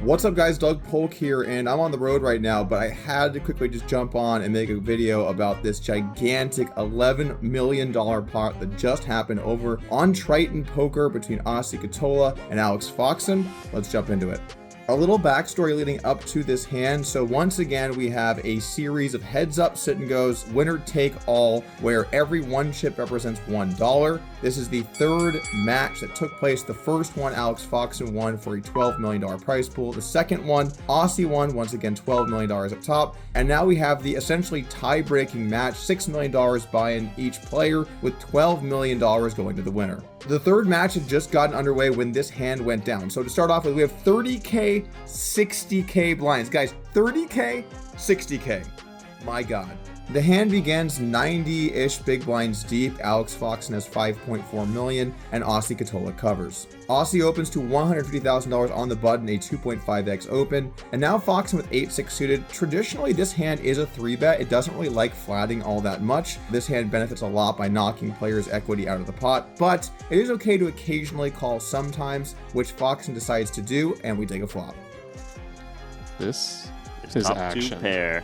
What's up guys, Doug Polk here, and I'm on the road right now, but I had to quickly just jump on and make a video about this gigantic $11 million pot that just happened over on Triton Poker between Aussie Katola and Alex Foxen. Let's jump into it. A little backstory leading up to this hand. So once again, we have a series of heads up sit and goes, winner take all, where every one chip represents $1. This is the third match that took place. The first one, Alex Foxen won for a $12 million prize pool. The second one, Aussie won, once again, $12 million up top. And now we have the essentially tie-breaking match, $6 million buy-in each player, with $12 million going to the winner. The third match had just gotten underway when this hand went down. So to start off with, we have 30K, 60K blinds. Guys, 30K, 60K. My God. The hand begins 90-ish big blinds deep. Alex Foxen has 5.4 million and Aussie Katola covers. Aussie opens to $150,000 on the button, a 2.5x open. And now Foxen with 8-6 suited. Traditionally, this hand is a 3-bet. It doesn't really like flatting all that much. This hand benefits a lot by knocking players' equity out of the pot, but it is okay to occasionally call sometimes, which Foxen decides to do, and we take a flop. This It's is top action. 2 pair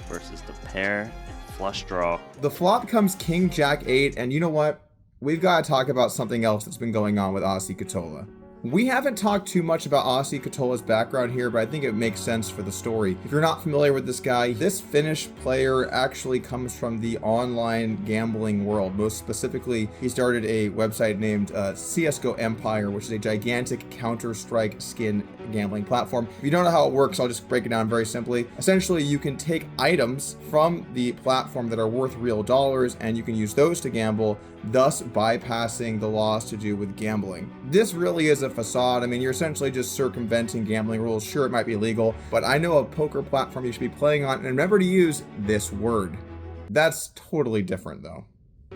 versus the pair and flush draw. The flop comes King Jack 8, and you know what? We've got to talk about something else that's been going on with Aussie Katola. We haven't talked too much about Aussie Katola's background here, but I think it makes sense for the story. If you're not familiar with this guy, this Finnish player actually comes from the online gambling world. Most specifically, he started a website named CSGO Empire, which is a gigantic Counter-Strike skin gambling platform. If you don't know how it works, I'll just break it down very simply. Essentially, you can take items from the platform that are worth real dollars, and you can use those to gamble, thus bypassing the laws to do with gambling. This really is a facade. I mean, you're essentially just circumventing gambling rules. Sure, it might be illegal, but I know a poker platform you should be playing on, and remember to use this word. That's totally different though.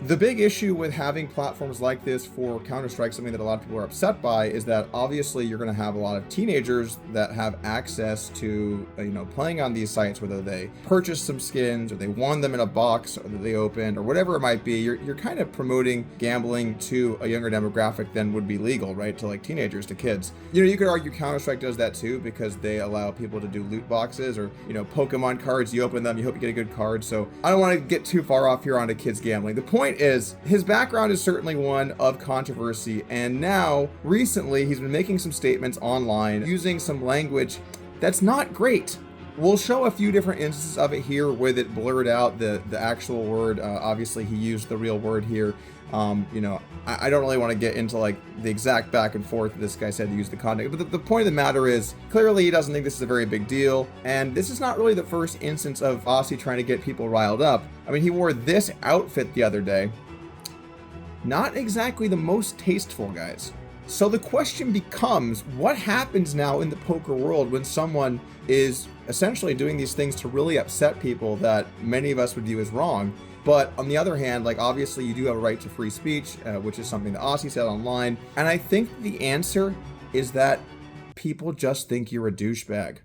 The big issue with having platforms like this for Counter-Strike, something that a lot of people are upset by, is that obviously you're going to have a lot of teenagers that have access to, playing on these sites, whether they purchased some skins or they won them in a box or that they opened or whatever it might be. You're kind of promoting gambling to a younger demographic than would be legal, right? To like teenagers, to kids. You could argue Counter-Strike does that too, because they allow people to do loot boxes or, Pokemon cards. You open them, you hope you get a good card. So I don't want to get too far off here onto kids gambling. The point is, his background is certainly one of controversy, and now recently he's been making some statements online using some language that's not great. We'll show a few different instances of it here with it blurred out the actual word. Obviously he used the real word here. I don't really want to get into like the exact back and forth that this guy said to use the context, but the point of the matter is, clearly he doesn't think this is a very big deal, and this is not really the first instance of Aussie trying to get people riled up. I mean, he wore this outfit the other day. Not exactly the most tasteful, guys. So the question becomes, what happens now in the poker world when someone is essentially doing these things to really upset people that many of us would view as wrong? But on the other hand, like obviously you do have a right to free speech, which is something that Aussie said online. And I think the answer is that people just think you're a douchebag.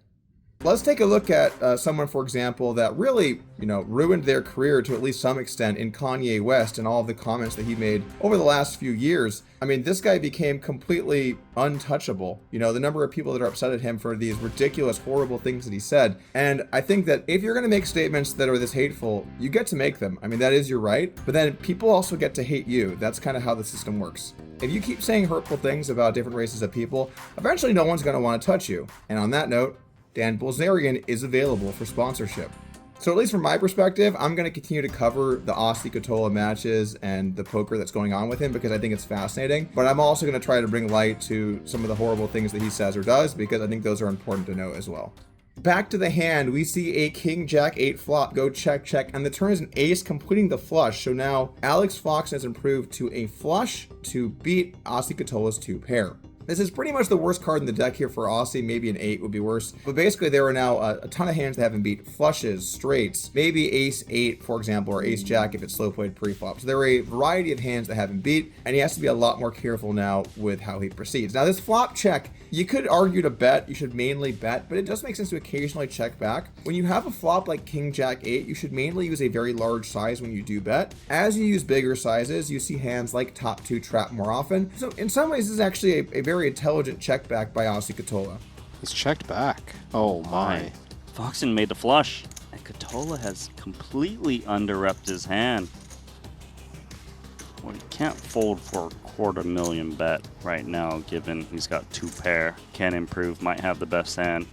Let's take a look at someone, for example, that really, ruined their career to at least some extent in Kanye West and all of the comments that he made over the last few years. I mean, this guy became completely untouchable. The number of people that are upset at him for these ridiculous, horrible things that he said. And I think that if you're going to make statements that are this hateful, you get to make them. I mean, that is your right. But then people also get to hate you. That's kind of how the system works. If you keep saying hurtful things about different races of people, eventually no one's going to want to touch you. And on that note, Dan Bilzerian is available for sponsorship. So at least from my perspective, I'm going to continue to cover the Aussie Katola matches and the poker that's going on with him because I think it's fascinating. But I'm also going to try to bring light to some of the horrible things that he says or does because I think those are important to know as well. Back to the hand, we see a King Jack 8 flop go check, check, and the turn is an ace completing the flush. So now Alex Foxen has improved to a flush to beat Aussie Katola's 2 pair. This is pretty much the worst card in the deck here for Aussie. Maybe an 8 would be worse. But basically, there are now a ton of hands that haven't beat. Flushes, straights, maybe ace 8, for example, or ace jack if it's slow played pre-flop. So there are a variety of hands that haven't beat, and he has to be a lot more careful now with how he proceeds. Now, this flop check, you could argue to bet. You should mainly bet, but it does make sense to occasionally check back. When you have a flop like King Jack 8, you should mainly use a very large size when you do bet. As you use bigger sizes, you see hands like top 2 trap more often. So in some ways, this is actually a very intelligent check back by Aussie Katola. He's checked back. Oh my. Foxen made the flush, and Katola has completely underrepped his hand. Well, he can't fold for a $250,000 bet right now, given he's got 2 pair. Can improve, might have the best hand.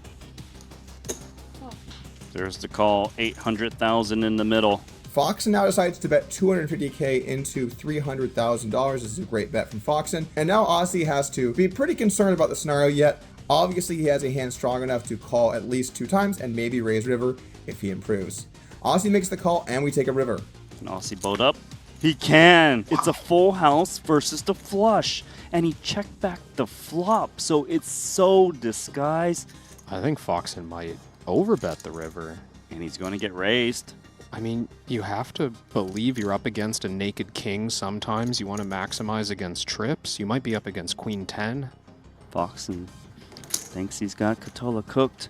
There's the call, 800,000 in the middle. Foxen now decides to bet 250K into $300,000. This is a great bet from Foxen. And now Aussie has to be pretty concerned about the scenario, yet obviously he has a hand strong enough to call at least 2 times and maybe raise river if he improves. Aussie makes the call and we take a river. Can Aussie boat up? He can! It's a full house versus the flush. And he checked back the flop, so it's so disguised. I think Foxen might overbet the river. And he's going to get raised. I mean, you have to believe you're up against a naked king sometimes. You want to maximize against trips. You might be up against queen 10. Foxen thinks he's got Katola cooked.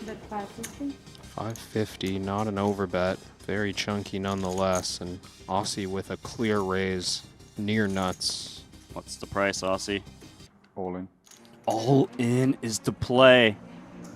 Bet 550. 550, not an overbet. Very chunky nonetheless. And Aussie with a clear raise. Near nuts. What's the price, Aussie? All in. All in is the play.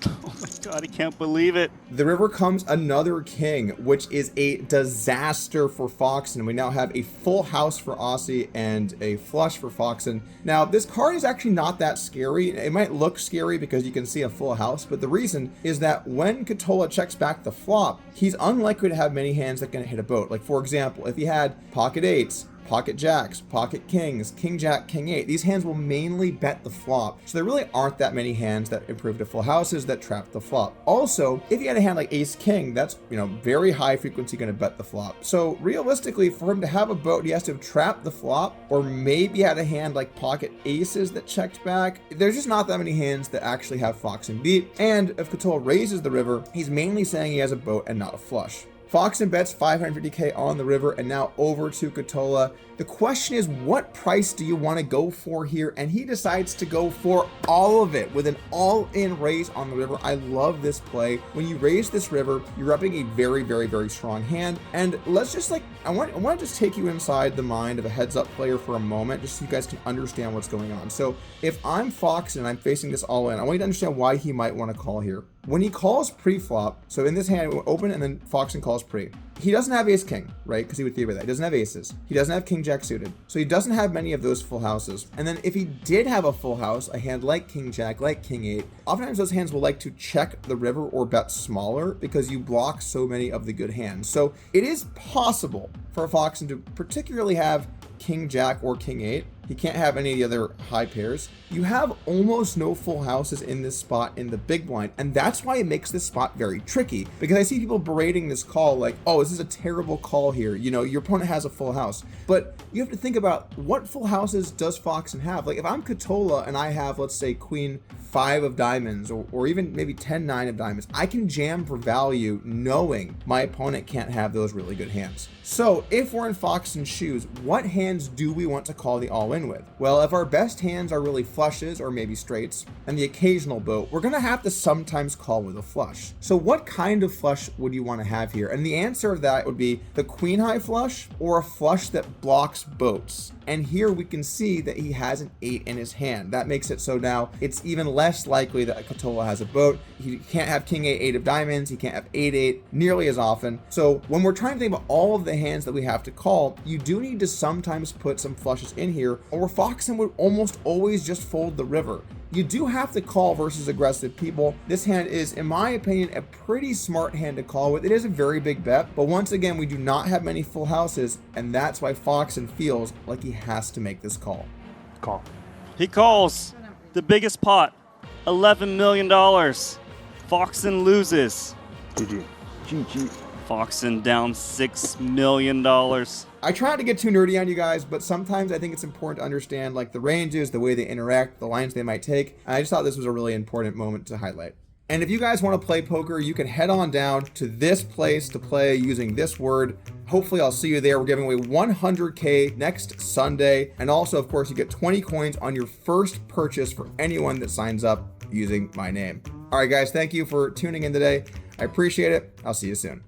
Oh my god, I can't believe it. The river comes another king, which is a disaster for Foxen. We now have a full house for Aussie and a flush for Foxen. Now, this card is actually not that scary. It might look scary because you can see a full house, but the reason is that when Katola checks back the flop, he's unlikely to have many hands that can hit a boat. Like, for example, if he had pocket 8s, pocket jacks, pocket kings, king jack, king 8. These hands will mainly bet the flop. So there really aren't that many hands that improve to full houses that trap the flop. Also, if you had a hand like ace king, that's, very high frequency going to bet the flop. So realistically, for him to have a boat, he has to have trapped the flop, or maybe had a hand like pocket aces that checked back. There's just not that many hands that actually have Foxen beat. And if Katola raises the river, he's mainly saying he has a boat and not a flush. Foxen bets 550K on the river, and now over to Katola. The question is, what price do you want to go for here? And he decides to go for all of it with an all-in raise on the river. I love this play. When you raise this river, you're upping a very, very, very strong hand. And let's just I want to just take you inside the mind of a heads-up player for a moment, just so you guys can understand what's going on. So if I'm Foxen and I'm facing this all-in, I want you to understand why he might want to call here. When he calls pre-flop, so in this hand, it will open and then Foxen calls pre. He doesn't have ace king, right? Because he would theory that. He doesn't have aces. He doesn't have king jack suited. So he doesn't have many of those full houses. And then if he did have a full house, a hand like king jack, like king 8, oftentimes those hands will like to check the river or bet smaller because you block so many of the good hands. So it is possible for Foxen to particularly have king jack or king 8. He can't have any of the other high pairs. You have almost no full houses in this spot in the big blind, and that's why it makes this spot very tricky, because I see people berating this call like, oh, this is a terrible call here. Your opponent has a full house. But you have to think about, what full houses does Foxen have? Like, if I'm Katola and I have, let's say, queen 5 of diamonds, or even maybe 10-9 of diamonds, I can jam for value knowing my opponent can't have those really good hands. So if we're in Foxen's shoes, what hands do we want to call the all-in with? Well, if our best hands are really flushes or maybe straights and the occasional boat, we're going to have to sometimes call with a flush. So what kind of flush would you want to have here? And the answer of that would be the queen high flush or a flush that blocks boats. And here we can see that he has an 8 in his hand. That makes it so now it's even less likely that Katola has a boat. He can't have king 8, 8 of diamonds. He can't have 8, 8 nearly as often. So when we're trying to think about all of the hands that we have to call, you do need to sometimes put some flushes in here, or Foxen would almost always just fold the river. You do have to call versus aggressive people. This hand is, in my opinion, a pretty smart hand to call with. It is a very big bet, but once again, we do not have many full houses, and that's why Foxen feels like he has to make this call. Call. He calls the biggest pot, $11 million. Foxen loses. GG. GG. Foxen down $6 million. I try not to get too nerdy on you guys, but sometimes I think it's important to understand like the ranges, the way they interact, the lines they might take. And I just thought this was a really important moment to highlight. And if you guys want to play poker, you can head on down to this place to play using this word. Hopefully I'll see you there. We're giving away 100K next Sunday. And also, of course, you get 20 coins on your first purchase for anyone that signs up using my name. All right, guys, thank you for tuning in today. I appreciate it. I'll see you soon.